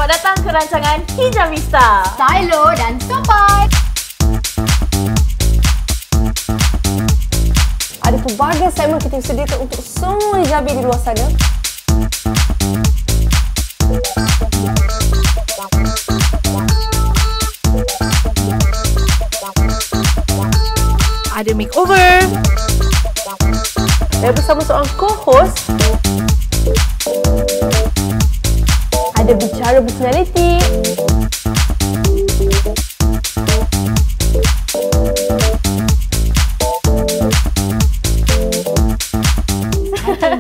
Selamat datang ke rancangan Hijabista. Stylo dan sopan. Ada pelbagai segmen kita sediakan untuk semua hijabi di luar sana. Ada makeover. Dan bersama seorang co-host, ada bicara personality,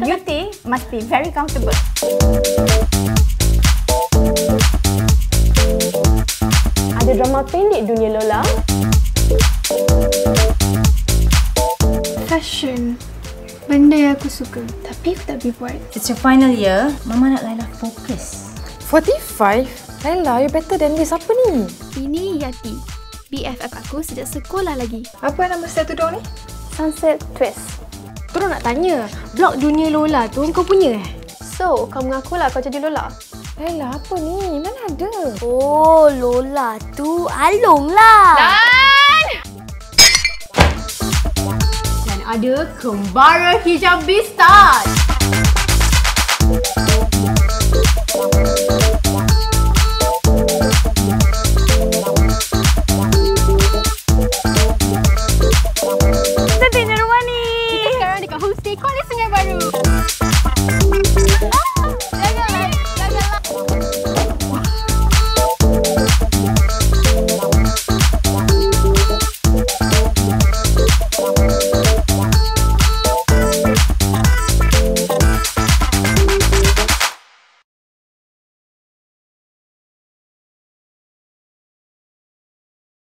Beauty must be very comfortable. ada drama pendek Dunia Lola, Fashion. Benda yang aku suka, tapi aku tak boleh buat. It's your final year. Mama nak Laila fokus. 45? Laila, you better than this. Apa ni? Ini Yati, BFF aku sejak sekolah lagi. Apa nama style tudung ni? Sunset Twist. Terus nak tanya, blog Dunia Lola tu kau punya So, kau mengakulah kau jadi Lola? Laila, apa ni? Mana ada? Oh, Lola tu Along lah. Dan ada Kembara Hijabista.